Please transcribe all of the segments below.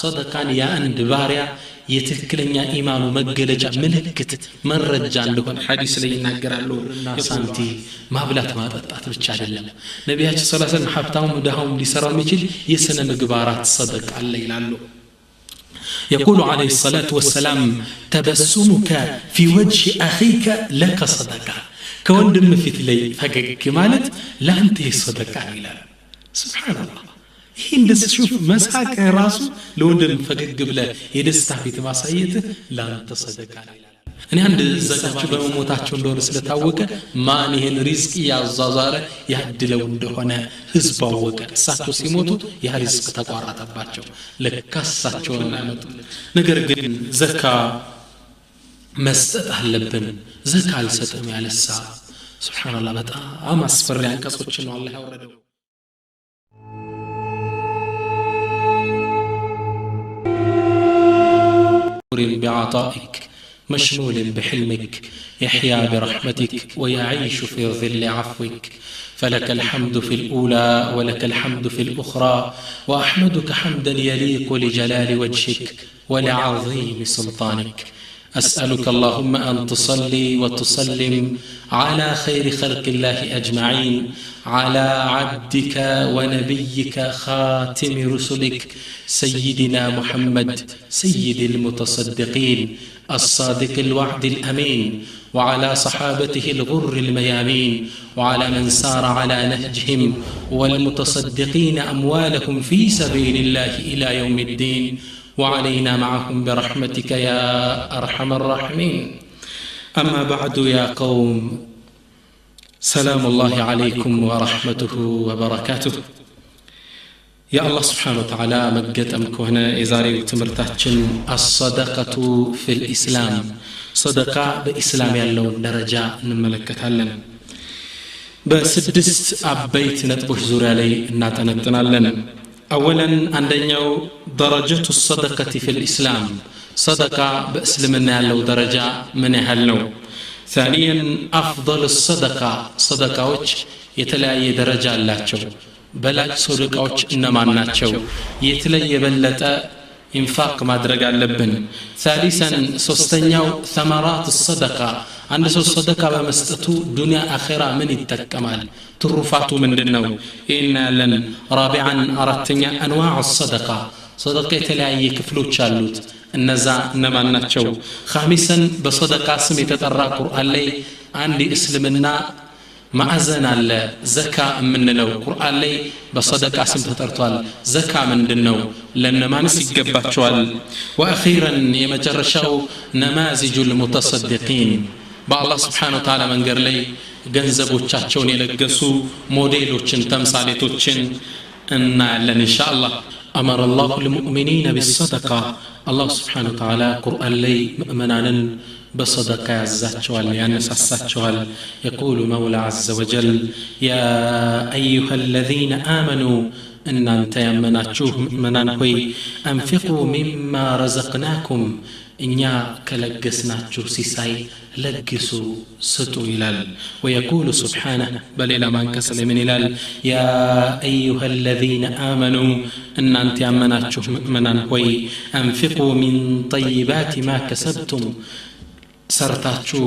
صدقان يا عند باريا የትክክለኛ ኢማኑ መገለጫ ምልክት መረጃ እንደሆነ ሐዲስ ላይ ይናገራሉ ሳንቲ ማብላት ማጠጣት ብቻ አይደለም ነብያችን ሰለላሁ ዐለይሂ ወሰለም ሀብታሙ ደሃውም ሊሰራው የሚችል የስነ ምግባራት ሰደቃ አለ ይላሉ يقول عليه الصلاة والسلام تبسمك في وجه أخيك لك صدقة كوندم في لي فقك مالت لا أنت صدقة إلى سبحان الله ይሄ እንደዚህ ሹፍ መስሐቅ ራሱ ለወንድም ፈገግ ብለ የደስታ ፊት ማሳየት ላንተ ሰደቃ ይላል እኔ አንድ ዘጋችሁ በመሞታቸው እንደሆነ ስለታወቀ ማን ይሄን ሪዝቅ ያዛዛረ ያድለው እንደሆነ ህዝብ አወቀ እሳቸው ሲሞቱ ያ ሪዝቅ ተቋረጠባቸው ለካሳቸው እናመጡ ነገር ግን ዘካ መስጠት አለብን ዘካ አልሰጠም ያለሳ ሱብሃንአላህ በጣም አስፈሪ አንቀጾች ነው አላህ ያወረደው بعطائك مشمول بحلمك يحيا برحمتك ويعيش في ظل عفوك فلك الحمد في الأولى ولك الحمد في الأخرى وأحمدك حمدا يليق لجلال وجهك ولعظيم سلطانك أسألك اللهم أن تصلي وتسلم على خير خلق الله أجمعين على عبدك ونبيك خاتم رسلك سيدنا محمد سيد المتصدقين الصادق الوعد الأمين وعلى صحابته الغر الميامين وعلى من سار على نهجهم والمتصدقين أموالهم في سبيل الله إلى يوم الدين وعلينا معهم برحمتك يا أرحم الراحمين أما بعد يا قوم سلام الله عليكم ورحمته وبركاته يا الله سبحانه وتعالى مجد أمكوهنا إزاري وتمرتاتشن الصدقة في الإسلام صدقة بإسلام يالله درجة نملكة لنا بسدست أبيت نتبوش زوري علي ناتنتنا لنا أولا عندنا درجة الصدقة في الإسلام صدقة بأسلمنا له درجة من هالنوع ثانيا أفضل الصدقة صدقة وجه يتلاقي درجة اللاتشو بلاج صدقة وجه إنما ناتشو يتلاقي بلتا إنفاق ما درجة اللبن ثالثا سستنيو ثمرات الصدقة عند الصدقة بمستتو دنيا آخرة من التكمال ترفعت من دنو إنا لن رابعا أردتني أنواع الصدقة صدقة تلاقي كفلوت شالوت النزا نما ناتشو خامسا بصدقة سمي تترى قرآن لي عندي اسلمنا معزن على زكاة من لو قرآن لي بصدقة سمي تترطوال زكاة من دنو لأن ما نسي قباتشوال وأخيرا يمجرشو نمازج المتصدقين بالله سبحانه وتعالى من قال لي ገንዘቦቻቸውን የለገሱ ሞዴሎችን ተምሳሌቶችን እናያለን ኢንሻአላህ أمر الله المؤمنين بالصدقة الله سبحانه وتعالى قرآن لي مؤمنانا بصدقة يعزاتشوال يانساساتشوال يقول مولى عز وجل يا أيها الذين آمنوا إن أنت يمناتشوه مؤمنان هوي أنفقوا مما رزقناكم إنيا كلقسناتشو سيساي لقسوا ستو إلال ويقول سبحانه بل إلى من كسل من إلال يا أيها الذين آمنوا إن أنت أمناتشو مؤمنا هوي أنفقوا من طيبات ما كسبتم سرتاتشو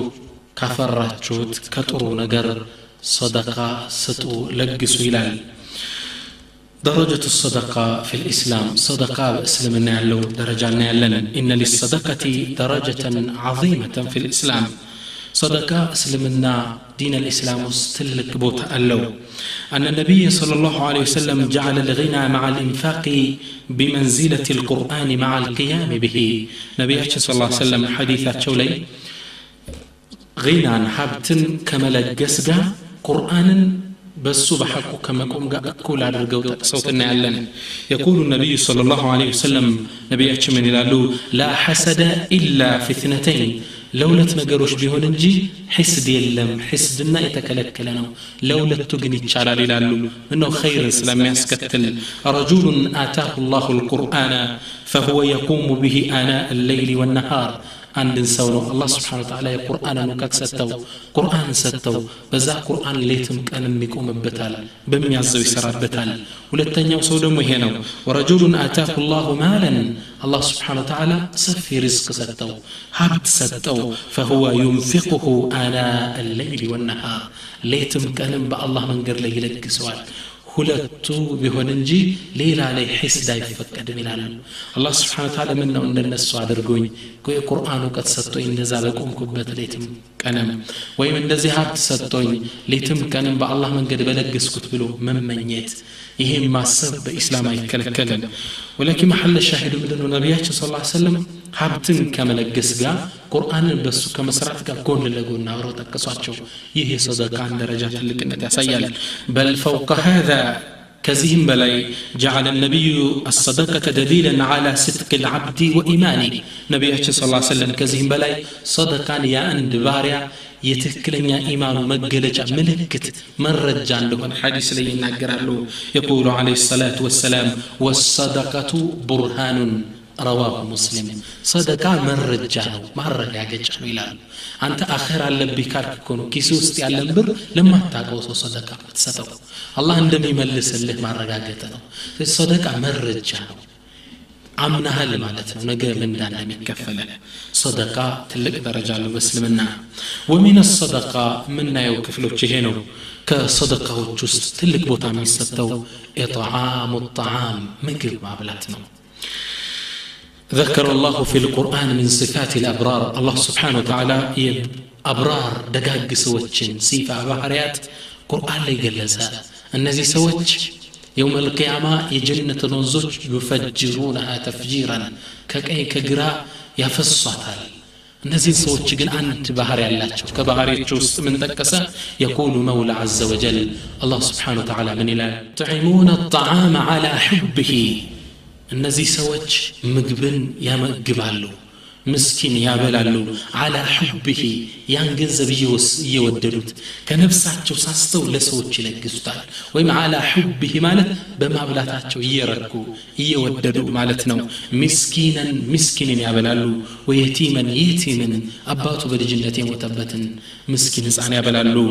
كفراتشو كترو نقر صدقة ستو لقسوا إلال درجة الصدقة في الإسلام صدقة بإسلامنا له درجة لنا إن للصدقة درجة عظيمة في الإسلام صدقة إسلامنا دين الإسلام استلك بوت اللو أن النبي صلى الله عليه وسلم جعل الغنى مع الإنفاق بمنزلة القرآن مع القيام به نبي صلى الله عليه وسلم حديثات شولي غنى حبتن كما لقسقا قرآن بس بحقه كما قوم كل على الجو صوتنا يعلن يقول النبي صلى الله عليه وسلم نبي أشمن يلالو لا حسد إلا في اثنتين لولا تنقروش بهون نجي حسد يلم حسدنا يتكلك لنا لولا تغني تشارع يلالو إنه خير إسلام يسكتل رجل آتاه الله القرآن فهو يقوم به آناء الليل والنهار አንድን ሰው ነው አላህ Subhanahu Wa Ta'ala የቁርአንን እውቀት ሰጠው ቁርአን ሰጠው በዛ ቁርአን ሌትም ቀንም ይቆምበታል በሚያዘው ይሰራበታል ሁለተኛው ሰው ደግሞ ይሄ ነው ወረጁሉን አታሁ الله مالا አላህ Subhanahu Wa Ta'ala ሰፊ ሪዝቅ ሰጠው ሀብት ሰጠው فهو ينفقه آناء الليل والنهار ሌትም ቀንም በአላህ መንገድ ላይ ይለግሰዋል ሁለቱ ቢሆን እንጂ ሌላ ላይ ሒስድ አይፈቀድም ይላል አላህ Subhanahu Wa Ta'ala ምን ነው እንደነሱ አድርጎኝ ቁርአኑ ቀጥ ሰጥቶኝ እንደዛ በቆምኩበት ሌትም ቀንም ወይም እንደዚህ ሀብት ሰጥቶኝ ሌትም ቀንም በአላህ መንገድ በለገስኩት ብሎ መመኘት ይሄ ማሰብ በእስላም አይከለከልም ወለኪን መሐል ሻሂዱ ምንድነው ነብያችን ሰለላሁ ዐለይሂ ወሰለም ሀብትን ከመለገስ ጋር ቁርአንን በሱ ከመስራት ጋር ጎን ለጎን አብረው ጠቀሷቸው ይሄ ሰደቃን ደረጃ ትልቅነት ያሳያል በል فوق هذا كزهم بلاي جعل النبي الصدقة دليلا على صدق العبد وإيمانه نبي صلى الله عليه وسلم كزهم بلاي صدقا يا أند باريا يتكلنيا إيمان مجلجا ملكت مرجا له الحديث لي ينقرأ يقول عليه الصلاة والسلام والصدقة برهان رواه مسلم صدقة مرجا مرجا إلى أنت آخر على بكار كونو كيسوس على البر لما تاقوس صدقة تساتو الله عندما يملس اللي مع رجاجتنا الصدقة مرجع عمنها اللي معناتنا نجا من دانا مكفلة صدقة تلك درجة لمسلمنا ومن الصدقة منا يوكفلو تشهنو كصدقة وجست تلك بوتا من ستو إطعام الطعام مقل مع بلاتنا ذكر الله في القرآن من صفات الأبرار الله سبحانه وتعالى أبرار دقاق سوتشن سيفا بحريات قرآن لي قلزها النزي سوتش يوم القيامة يجنة ننزج يفجرونها تفجيرا كأي كقراء يفصتها النزي سوتش قل أنت بحري الله كبحري تشوس من تكسا يقول مولى عز وجل الله سبحانه وتعالى من إله تعمون الطعام على حبه النزي سوتش مقبن يا مقبالو مسكين يا بلالو على حبه ينجزب يوددوت كنفساتشو ساستو لسوتش لقسطال ويم على حبه مالت بما بلاتاتشو يركو يوددو مالتنو مسكينا يا بلالو ويتيما أباتو بالجنة متبتن مسكين زعن يا بلالو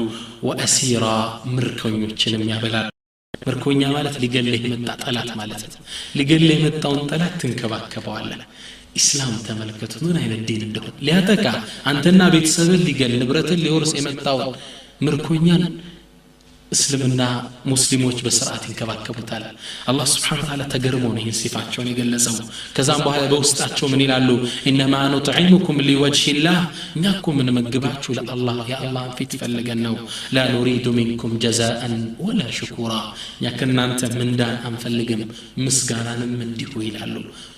وأسيرا مركونيوچنم يا بلالو مركونيا مالت لقليه متى طلات مالت لقليه متى طلات تنكبكبواله إسلام تملكت من هنا الدين الدهون لهذا أنتنا بيتسبب لقل نبرة اللي ورس إمتاو مركونيان اسلمنا مسلموች በስርዓት ይንከባከቡታል አላህ Subhanahu Wa Ta'ala ተገርሞን ይህን ሲፋቸውን ይገለጸው ከዛም በኋላ በውስጣቸው ምን ይላሉ ኢነማ ኑጥዒሙኩም ሊወጅሂ ላህ እኛኮ ምን መግባችሁ ለአላህ የአላህ ፊት ፈልገን ነው ላ ኑሪዱ ሚንኩም ጀዛአን ወላ ሽኩራ ያከናንተ ምንዳን አንፈልግም ምስጋናንም እንዲሁ ይላሉ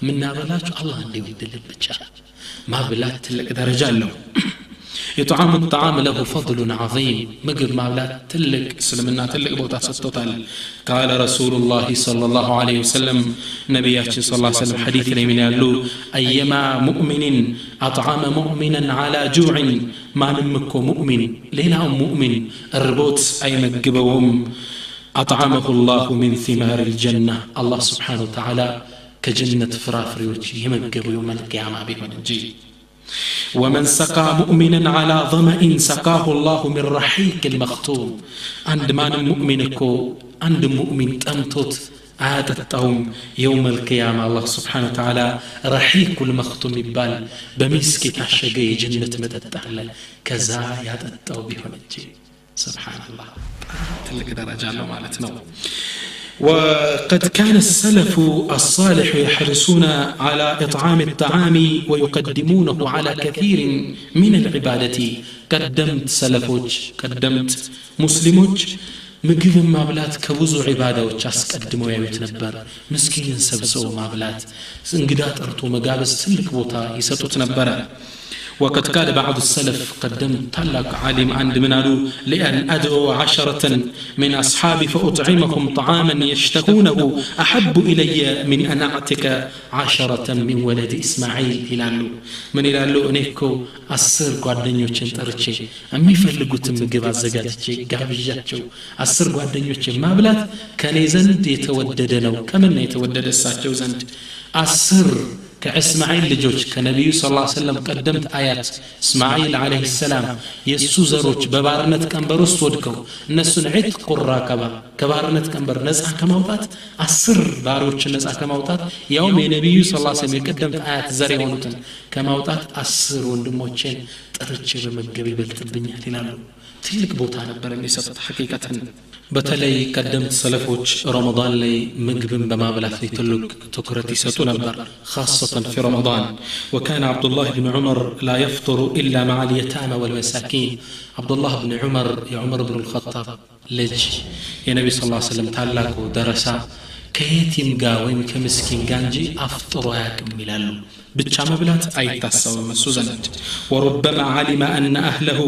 ምናበላችሁ አላህ እንዲወድልን ብቻ ማብላት ትልቅ ደረጃ አለው يطعم الطعام له فضل عظيم مقر مابلات تلك سلمنا تلك بوتا ستوتال قال رسول الله صلى الله عليه وسلم نبياتي صلى الله عليه وسلم حديث من يقول أيما مؤمن أطعم مؤمنا على جوع ما نمكو مؤمن ليلا مؤمن الربوت أي مقبوهم أطعمه الله من ثمار الجنة الله سبحانه وتعالى كجنة فرافريوش يمقبو يوم القيامة بهم الجي ومن سقى مؤمنا على ظمأ سقاه الله من رحيق المختوم عند ما مؤمنكو عند مؤمن تمتت عادتهم يوم القيامة الله سبحانه وتعالى رحيق المختوم يبال بمسك تشجي جنة متتحلل كذا يادتو بهم الجي سبحان الله تلك درجة له مالتنا وقد كان السلف الصالح يحرصون على إطعام الطعام ويقدمونه على كثير من العبادة قدمت سلفوج قدمت مسلموج ምግብ ማብላት ከብዙ ዒባዳዎች አስቀድመው ያዩት ነበር ምስኪን ሰብሰው ማብላት እንግዳ ጠርቶ መጋበዝ ትልቅ ቦታ ይሰጡት ነበር وقد قال بعض السلف قدمت طلق عالم عند منالو لأن أدعو 10 من أصحابي فأطعمهم طعاما يشتهونه أحب إلي من أن أعتك 10 من ولد إسماعيل هلالو من هلالو أنيكو أسر قادنيوچن ترچي أمي فلقوت مقب الزقاتي قابجاتشو أسر قادنيوچن ما بلات كان يزند يتوددنو كمن يتودد الساتشو زند 10 ከእስማኤል ልጆች ከነብዩ ሰለላሁ ዐለይሂ ወሰለም ቀደምት አያት እስማኤል አለይሂ ሰላም የሱ ዘሮች በባርነት ቀንበር ውስጥ ወድቀው እነሱን ዒትቁ ራቀባ ከባርነት ቀንበር ነፃ ከማውጣት 10 ባሮችን ነፃ ከማውጣት ያውም የነብዩ ሰለላሁ ዐለይሂ ወሰለም የቀደምት አያት ዘር የሆኑትን ከማውጣት 10 ወንድሞችን ጥርቼ በመገብ ይበልጥብኛል ይላሉ ትልቅ ቦታ ነበር የሚሰጡት ሐቂቀተን በተለይ ቀደምት ሰለፎች ረመዳን ላይ ምግብን በማብላት ላይ ትልቅ ትኩረት ይሰጡ ነበር خاصة في رمضان وكان عبد الله بن عمر لا يفطر إلا مع اليتامى والمساكين عبد الله بن عمر يا عمر بن الخطاب لج يا نبي صلى الله عليه وسلم تعلق ودرسا ከየቲም ጋር ወይም ከምስኪን ጋር እንጂ አፍጥሮ አያውቅም ይላሉ ብቻ መብላት አይታሰብም እሱ ዘንድ وربما علم أن أهله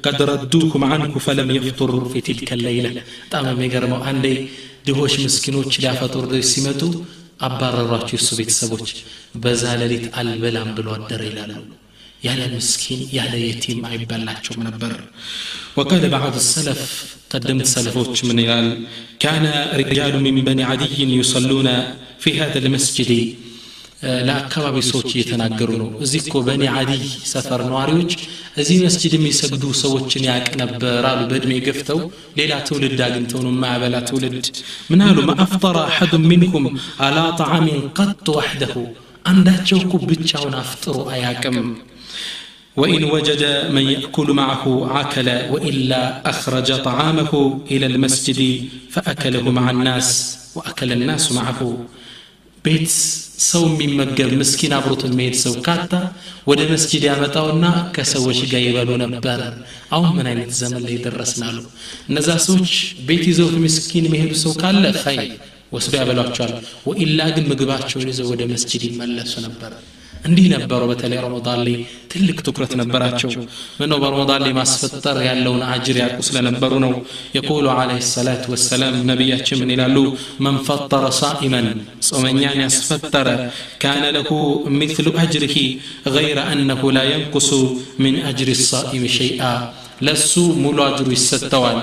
قد ردوكم عنه فلم يفطر في تلك الليلة طبعا የሚገርመው አንዴ ድሆች ምስኪኖች ሊያፈጥሩ ሲመጡ አባረሯቸው እሱ ቤተሰቦች በዛ ሌሊት አልበላም ብሎ አደረ ይላሉ ያለ ምስኪን ያለ የቲም አይበላቸውም ነበር وقال بعض السلف قدمت سلفوች ምን ይላል كان رجال من بني عدي يصلون في هذا المسجد ለአካባቢ ሰዎች እየተናገሩ ነው እዚህ እኮ በኒ አዲይ ሰፈር ነዋሪዎች እዚህ መስጂድ የሚሰግዱ ሰዎችን ያቅ ነበር አሉ በእድሜ ገፍተው ሌላ ትውልድ አግኝተው ነው ማያበላ ትውልድ ምን አሉ ما افطر احد منكم على طعام قط وحده አንዳቸው እኮ ብቻውን አፍጥሮ አያቅም وإن وجد من يأكل معه عاكل وإلا أخرج طعامه إلى المسجد فأكله مع الناس وأكل الناس معه بيت ሰው የሚመገብ ምስኪን አብሮት የሚሄድ ሰው ካጣ ወደ መስጂድ ያመጣውና ከሰዎች ጋር ይበሉ ነበር አሁን ምን አይነት ዘመን ላይ ደረስናሉ እነዛ ሰዎች ቤት ይዘው ምስኪን የሚሄዱ ሰው ካለ ኸይር ወስዶ ያበላቸዋል ወኢላ ግን ምግባቸውን ይዘው ወደ መስጂድ ይመለሱ ነበር እንዲህ ነበሩ በተለይ ረመዳን ላይ ትልቅ ትኩረት ነበራቸው ምነው በረመዳን ላይ ማስፈጠር ያለውን አጅር ያቁ ስለነበሩ ነው يقول عليه الصلاه والسلام ነብያችን ምን ይላሉ من فطر صائما ጾመኛን ያስፈጠረ كان له مثل اجره غير انه لا ينقص من اجر الصائم شيئا ለሱ ሙሉ አጅሩ ይሰጠዋል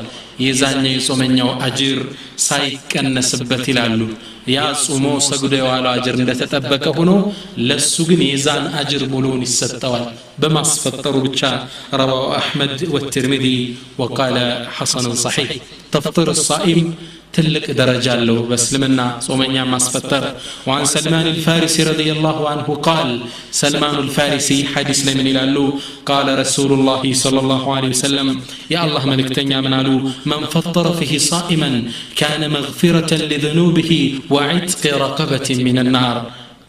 የዛኛው የጾመኛው አጅር ሳይቀነስበት ይላሉ ያ ጾሞ ሰግዶ የዋለው አጅር እንደተጠበቀ ሆኖ ለሱ ግን የዛን አጅር ሙሉውን ይሰጠዋል በማስፈጠሩ ብቻ رواه احمد والترمذي وقال حسن صحيح تفطير الصائم تلك درجة له بسلمنا صومنيا ماسفتر وعن سلمان الفارسي رضي الله عنه قال سلمان الفارسي حديث لمن يلالو قال رسول الله صلى الله عليه وسلم يا الله ملك تنيا منالو من فطر فيه صائما كان مغفرة لذنوبه وعتق رقبة من النار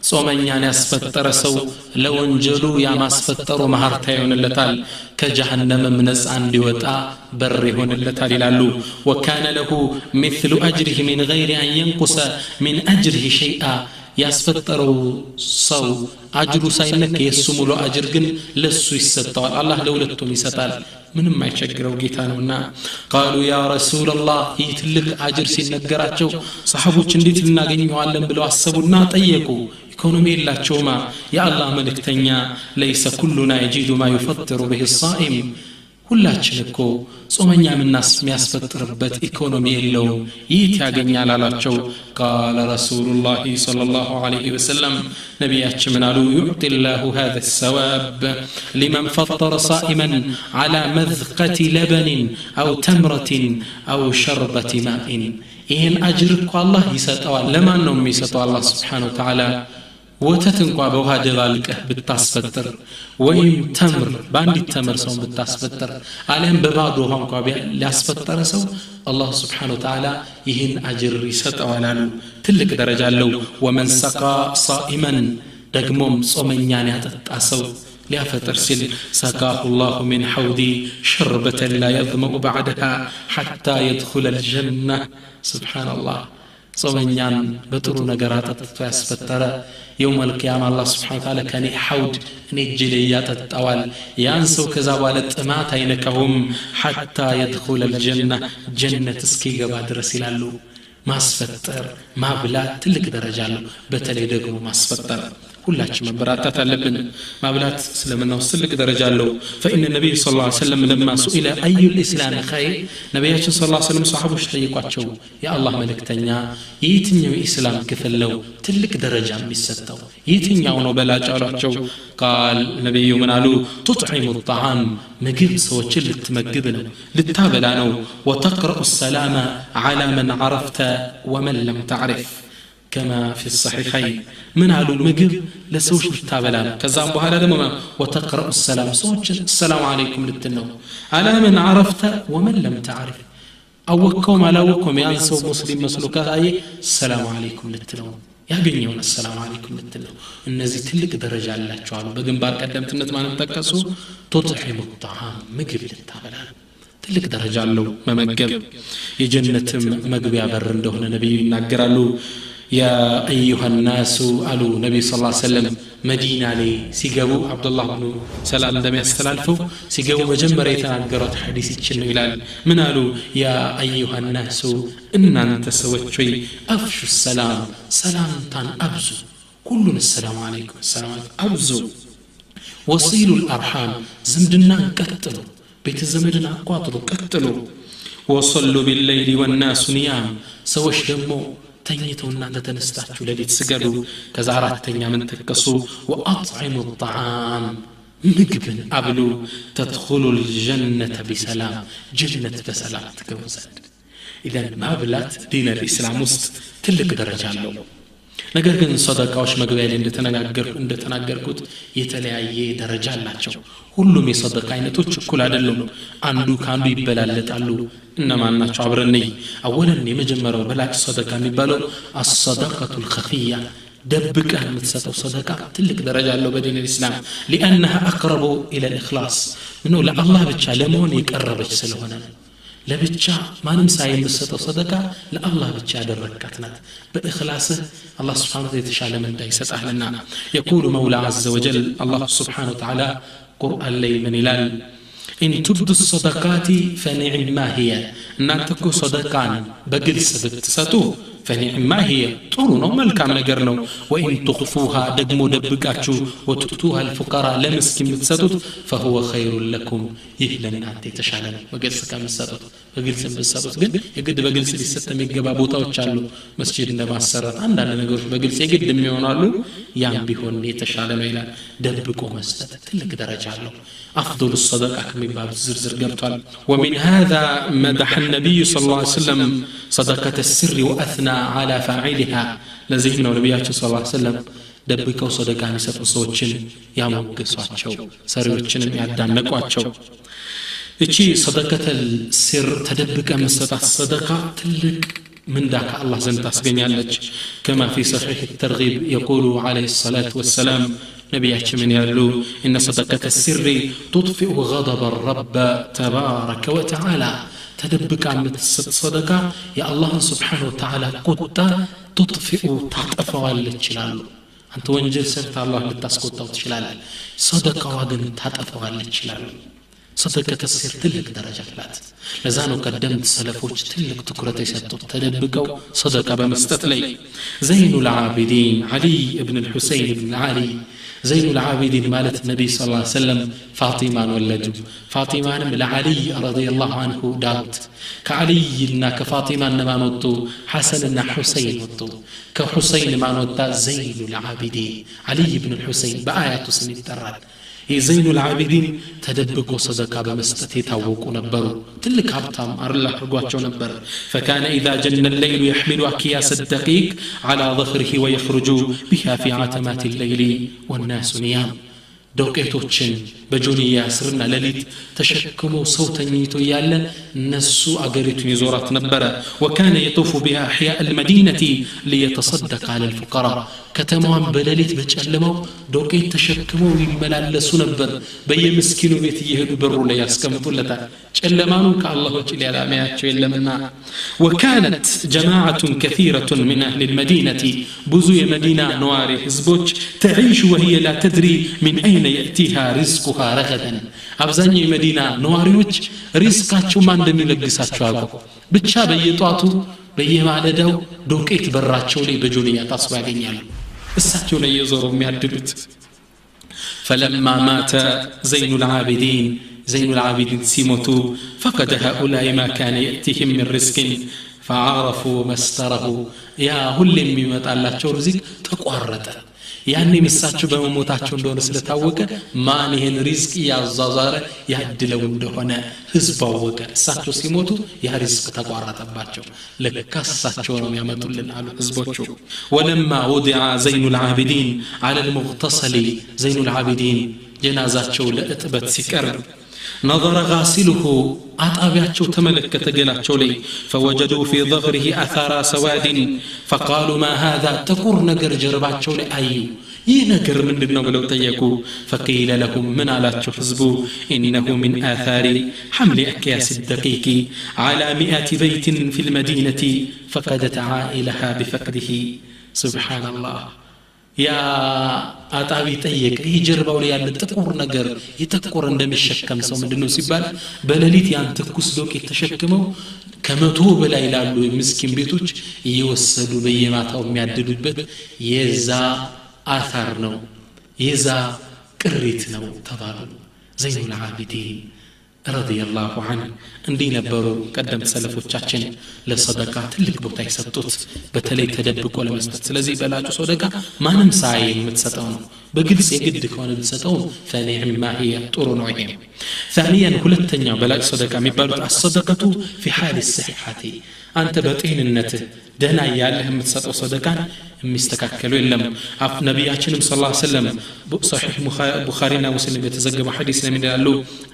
ጾመኛን ያስፈጠረ ሰው ለወንጀሉ ያማስፈጠሩ ማህርታ ይሆንለታል ከጀሃነም ነፃ እንዲወጣ በር ይሆንለታል ይላሉ وكان له مثل اجره من غير ان ينقص من اجره شيئا ያስፈጠረው ሰው አጅሩ ሳይነካ የሱ ሙሉ አጅር ግን ለሱ ይሰጣል አላህ ለሁለቱም ይሰጣል ምንም አይቸግረው ጌታ ነውና قالوا يا رسول الله ይትልቅ አጅር ሲነገራቸው ሰሃቦች እንዴት እናገኘዋለን ብለው አሰቡና ጠየቁ ኢኮኖሚ የላቸውማ የአላህ መልእክተኛ ليس كلنا يجد ما يفطر به الصائم ሁላችን እኮ ጾመኛ የሚያስፈጥርበት ኢኮኖሚ የለውም ይት ያገኛል አላቸው قال رسول الله صلى الله عليه وسلم ነብያችን ምን አሉ يعطي الله هذا الثواب لمن فطر صائما على مذقة لبن أو تمرة أو شربة ماء ይሄን አጅር እኮ አላህ ይሰጣዋል ለማን ነው የሚሰጠው አላህ Subhanahu Wa Ta'ala ወተት እንኳን በውሃ ደባልቀህ ብታስፈጥር ወይም ተምር ባንዲት ተምር ሰው ብታስፈጥር አለም በባዶ ውሃ እንኳን ሊያስፈጥር ሰው አላህ Subhanahu Wa Ta'ala ይህን አጅር ይሰጣዋል አሉ ትልቅ ደረጃ አለው ومن سقى صائما ደግሞም ጾመኛን ያጠጣ ሰው ሊያፈጥር ሲል سقاه الله من حوضي شربة لا يظمأ بعدها حتى يدخل الجنة سبحان الله ጾመኛን በጥሩ ነገር አጠጥቶ ያስፈጠረ يوم القيامة الله سبحانه وتعالى كان حوض نجل ياتطوال ያን ሰው ከዛ በኋላ ጥማት አይነካውም حتى يدخل الجنة جنة እስኪገባ ድረስ ይላሉ ማስፈጠር ማብላት ትልቅ ደረጃ አለው በተለይ ደግሞ ማስፈጠር ሁላችን መበራታት አለብን ማብላት ስለምናው ትልቅ ደረጃ አለው فإن النبي صلى الله عليه وسلم لما سئل أي الإسلام خير ነብያችን صلى الله عليه وسلم ሰሃቦች ጠይቋቸው ያ አላህ መልእክተኛ የትኛው ኢስላም ክፍል ነው ትልቅ ደረጃ የሚሰጠው የትኛው ነው በላጭ አሏቸው قال ነብዩ ምን አሉ تطعم الطعام ምግብ ሰዎችን ልትመግብ ነው ልታበላ ነው وتقرأ السلام على من عرفت ومن لم تعرف كما في الصحيحين من علو المجب لسوش التابلا كذا بهذا دم وتقرأ السلام سوش السلام عليكم للتنو على من عرفت ومن لم تعرف أوكم على وكم يعني سو مسلم مسلوكات أي السلام عليكم للتنو ያገኘውን السلام عليكم للتنو እነዚህ ትልቅ ደረጃ አላቸው አሉ በግንባር ቀደምትነት ማንም ተከሱ تطعم الطعام ምግብ ልታበላ ትልቅ ደረጃ አለው መመገብ የጀነትም መግቢያ በር እንደሆነ ነብዩ ይናገራሉ يا أيها الناس قالوا النبي صلى الله عليه وسلم مدينة لي سيجابوا عبد الله بن سلام دم يستلالفوا سيجابوا مجمرة يتناقرات حديث تشنو إلى من قالوا يا أيها الناس إن أنت سويت شيء أفشوا السلام سلام تان أبزو كلنا السلام عليكم السلام عليكم أبزو وصيلوا الأرحام زمدنا قتلوا بيت زمدنا قاطروا قتلوا وصلوا بالليل والناس نيام سوش دمو تنيتو እናንተ ተነስታችሁ ለሊት ስገዱ ከዛ አራተኛ ምን ተከሱ واطعموا الطعام ምግብን አብሉ تدخلوا الجنة بسلام جنة بسلام ተገቡዛል اذا ማብላት ዲን الاسلام ውስጥ ትልቅ ደረጃ አለው ነገር ግን ሰደቃዎች መግቢያ ላይ እንደተናገርኩት የተለያየ ደረጃ አላቸው ሁሉም የሰደቃ አይነቶች እኩል አይደሉም አንዱ ካንዱ ይበላለጣሉ እነማን ናቸው አብረንይ አወለን የመጀመሪያው በላጭ ሰደቃ የሚባለው الصدقة الخفية ደብቀ የምትሰጠው ሰደቃ ትልቅ ደረጃ አለው በዲን الاسلام لانها اقرب الى الاخلاص ነው ለአላህ ብቻ ለመሆን የቀረበች ስለሆነ ለብቻ ማንም ሳይምሰጠው ሰደቃ ለአላህ ብቻ ያደረካት ናት በእخلاصህ አላህ Subhanahu Wa Ta'ala የተሻለ ምንዳ ይሰጣልና يقول مولى عز وجل الله سبحانه وتعالى قرآن لي من الال إن تبدوا الصدقات فنعما هي نانتكو صدقان بقلس بتساتو فنعما هي طورنا ملكام نقرنو وإن تخفوها دقمو دبقاتشو وتؤتوها الفقراء لمسكين بتساتو فهو خير لكم يهلن أنت تشعلن بقلس كام بتساتو بقلس بتساتو يقد بقلس لستة ميقبا بوتاو تشالو مسجد عندما السرات عندنا نقول بقلس يقد ميونالو يام بيهون يتشعلن إلى دبقو مستت تلك درجة له أفضل الصدقة من باب الزرزر قرطال ومن هذا مدح النبي صلى الله عليه وسلم صدقة السر وأثنى على فاعلها لزينا ونبياته صلى الله عليه وسلم دبكوا صدقة نسات صوتشن يا موقسواتشو سروتشن يعدانقواتشو إيشي صدقة السر تدبك مستطع الصدقة تلك من ذاك الله زنت أسقنيالج كما في صحيح الترغيب يقول عليه الصلاة والسلام نبياتش من يقولوا إن صدقة السر تطفئ غضب الرب تبارك وتعالى تدبك عن الصدقة يا الله سبحانه وتعالى قد تطفئ تعطف والتشلال أنت وانجل سرت الله لتسقط وتشلال صدقة واجن تعطف والتشلال صدقة السر تلك درجة فلات لذانو قدمت سلفوش تلك تكرة يسطو تدبقوا صدقة بمستطلي زين العابدين علي ابن الحسين بن علي زين العابدين مالت النبي صلى الله عليه وسلم فاطمة ولده فاطمة من علي رضي الله عنه داود كعلي إننا كفاطمة ما نوتو حسن إننا حسين نوتو كحسين ما نوتا زين العابدين علي بن الحسين بآيات سنة التراد زين العابدين تدبقوا صدقة بمستتي تاوقوا نبروا تلك هبطام أرلا حقواتشو نبر فكان إذا جن الليل يحمل أكياس الدقيق على ظهره ويخرج بها في عتمات الليل والناس نيام دوكيتوتشن بجونيا سرنا لليت تشكموا صوتا نيتو يالا نسو أقريتو يزورات نبرة وكان يطوف بها أحياء المدينة ليتصدق على الفقراء كتموان بلاليت بتشلموا دوكيت تشكموا يملالسو نبر بي مسكينو بيت يهدو برو لي يسكمتو لتا تشلمانو كالله وجلي على مياتشو إلا منا وكانت جماعة كثيرة من أهل المدينة بزوي مدينة نواري حزبوش تعيش وهي لا تدري من أين يأتيها رزقها رغدا أبزاني مدينة نواريوش رزقاتشو ما عندما يلقساتشو أقو بتشا بيطواتو بيما لدو دوكيت براتشو لي بجونية تصبع غنيالو እሳቸው ላይ የዞሩ የሚያድሉት فلما مات زين العابدين زين العابدين سيموتو فقد هؤلاء ما كان يأتيهم من رزق فعرفوا مستره يا ሁሌም የሚመጣላቸው ርዝቅ ተቋረጠ ያኔ ሚሳቸው በመሞታቸው እንደሆነ ስለታወቀ ማን ይሄን ሪዝቅ ያዛዛረ ያድለው እንደሆነ ህዝብ አወቀ እሳቸው ሲሞቱ ያ ሪዝቅ ተቋረጠባቸው ለካሳቸው ነው ያመጡልን አሉ ህዝቦቹ ولما وضع زين العابدين على المغتسل زين العابدين جنازاቸው ለእጥበት ሲቀርብ نظر غاسله አጣቢያቸው ተመለከተ ገላቸው ላይ فوجدوا في ظهره اثار سواد فقالوا ما هذا تقر ነገር ጀርባቸው ላይ አዩ ይህ ነገር ምንድነው ብለው ጠየቁ فقيل لهم من አላቸው ህዝቡ انه من اثار حمل اكياس الدقيق على 100 بيت في المدينه فقدت عائلها بفقده سبحان الله ያ አጣቢ ጠየቀ ይህ ጀርባው ላይ ያለ ጥቁር ነገር ይተቆረ እንደሚሸከም ሰው ምንድነው ሲባል በሌሊት ያን ትኩስ ዶቄት ተሸክመው ከመቶ በላይ ላሉ ምስኪን ቤቶች እየወሰዱ በየማታው የሚያድዱበት የዛ አثር ነው የዛ ቅሪት ነው ተባሉ ዘይኑል ዓቢዲን رضي الله عنه እንዲህ ነበሩ ቀደምት ሰለፎቻችን ለሰደቃ ትልቅ ቦታ ይሰጡት በተለይ ተደብቆ ለመስጠት ስለዚህ በላጩ ሰደቃ ማንም ሳይ የምትሰጠው ነው በግልጽ የግድ ከሆነ ብትሰጠው فنعم هي ጥሩ ነው ይሄ ثانيا ሁለተኛው በላጭ ሰደቃ የሚባሉት الصدقه في حال الصحه አንተ በጤንነትህ ደህና ያለህ የምትሰጠው ሰደቃን የሚስተካከለው የለም ነብያችንም ሰለላሁ ዐለይሂ ወሰለም በሶሒህ ቡኻሪና ሙስሊም የተዘገበ ሐዲስ ላይ ይላሉ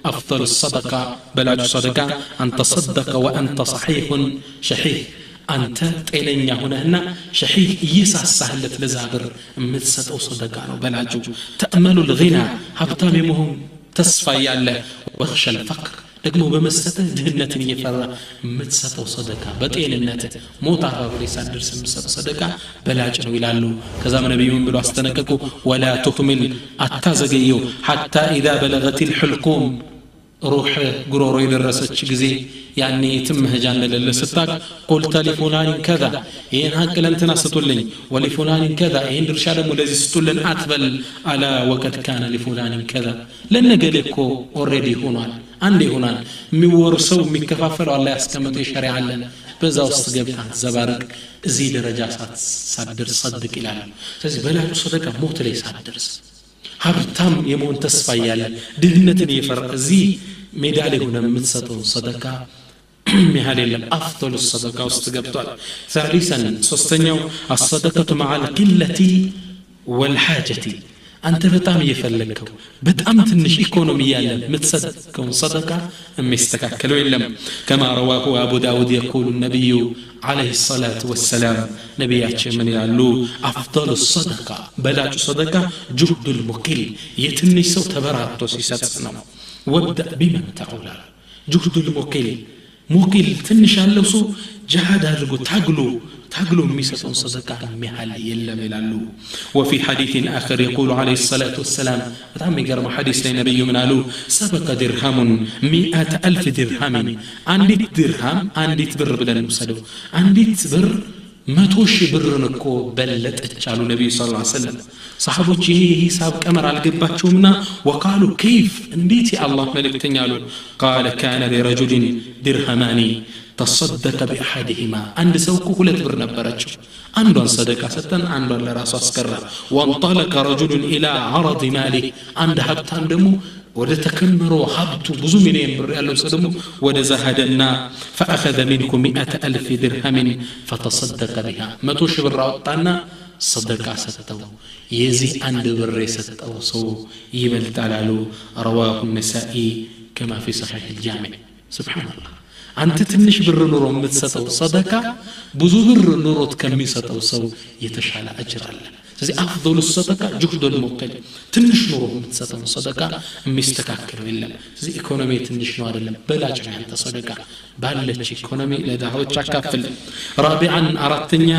አፍضل الصدقه በላጩ ሰደቃ አንተ صدق وانت صحيح شحيح አንተ ጤነኛ ሆነህና ሸሂህ እየሳሳህለት ለዛብር የምትሰጠው ሰደቃ ነው በላጩ ተአመሉ الغنى ሀብታም የመሆን ተስፋ ያለ ወخشى الفقر ደግሞ በመስጠትህ ድህነትን እየፈራ የምትሰጠው ሰደቃ በጤንነት ሞት አፋፍ ላይ ሳትደርስ የምትሰጠው ሰደቃ በላጭ ነው ይላሉ ከዛም ነብዩ ብሎ አስተነቀቁ ولا تهمل አታዘገየው حتى اذا بلغت الحلقوم روح ጉሮሮ የደረሰች ጊዜ ያኔ ትምህጃ እንደሌለ ስታቅ قلت لفلان كذا ይሄን ሀቅ ለእንትና ስጡልኝ ولفلان كذا ይሄን ድርሻ ደግሞ ለዚህ ስጡልን አትበል አላ وقد كان لفلان كذا ለነገሌ እኮ ኦሬዲ ሆኗል አንዴ ሆኗል የሚወርሰው የሚከፋፈለው አላህ ያስቀመጠው ሸሪዓ አለ በዛ ውስጥ ገብታ ዘባረቅ እዚህ ደረጃ ሳትደርስ صدق ይላል ስለዚህ በላጩ ሰደቃ ሞት ላይ ሳትደርስ ሀብታም የመሆን ተስፋ ያለ ድህነትን እየፈራ እዚህ ሜዳ ላይ ሆነ የምትሰጠው ሰደቃ مهال الأفضل الصدقة واستقبطال ثالثا سوستنيو الصدقة مع القلة والحاجة أنت بتعم يفلكو بتعم تنش إيكونوميا متصدقون صدقة مستكاكلو إلم كما رواه أبو داود يقول النبي عليه الصلاة والسلام نبي من يقول أفضل الصدقة بلاج صدقة جهد المقل يتنش سو تبراتو سيساتنا وابدأ بمن تعولا جهد المقل ሙቂል ትንሽ ያለው ሰው ጃሃድ አድርጎ ታግሎ የሚሰጠው ሰደቃ የሚያህል የለም ይላሉ وفي حديث آخر يقول عليه الصلاة والسلام በጣም የሚገርም ሐዲስ ላይ ነብዩ ምን አሉ سبق درهم 100,000 درهم አንዲት ድርሃም አንዲት ብር ብለን እንሰደው አንዲት ብር 100,000 ብርን እኮ በለጠች አሉ ነብዩ ሰለላሁ ዐለይሂ ወሰለም صحابوች ይሄ ሂሳብ ቀመር አልገባቸውምና ወቃሉ كيف እንዴት የአላህ መልእክተኛ አሉ قال كان لرجل درهمان تصدق باحدهما አንድ ሰው እኮ ሁለት ብር ነበረችው አንዷን ሰደቃ ሰጠን አንዷን ለራሱ አስቀራ وانطلق رجل الى عرض ماله አንድ ሀብታም ደግሞ ወደ ተከመሮ ሀብቱ ብዙ ሚሊዮን ብር ያለው ሰው ደግሞ ወደ ዘሃደና فاخذ منكم 100,000 درهم فتصدق بها 100,000 ብር አወጣና ሰደቃ ሰጠው የዚህ አንድ ብር የሰጠው ሰው ይበልጣል አሉ رواه النسائي كما في صحيح الجامع سبحان الله አንተ ትንሽ ብር ኑሮ የምትሰጠው ሰደቃ ብዙ ብር ኑሮት ከሚሰጠው ሰው የተሻለ አጅር አለ ስለዚህ አፍضل الصدقه جهد المقل ትንሽ ኑሮ የምትሰጠው ሰደቃ የሚስተካከለው የለም ስለዚህ ኢኮኖሚ ትንሽ ነው አይደለም በላጭ ነው አንተ ሰደቃ ባለች ኢኮኖሚ ለዳዎች አካፍል رابعا አራተኛ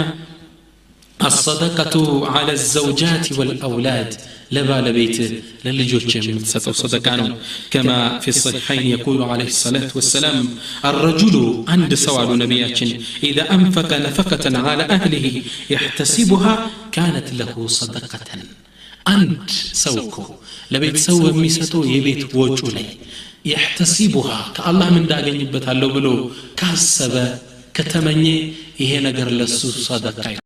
الصدقة على الزوجات والأولاد لبال بيته للجوج متسطو صدقانو كما في الصحيحين يقول عليه الصلاة والسلام الرجل عند سوال نبياتنا إذا أنفق نفقة على أهله يحتسبها كانت له صدقة አንድ ሰው እኮ ለቤተሰቡ በሚሰጠው የቤት ወጪ ላይ يحتسبها ከአላህ ምን እንዳገኝበታለሁ ብሎ ካሰበ ከተመኘ ይሄ ነገር ለሱ ሰደቃ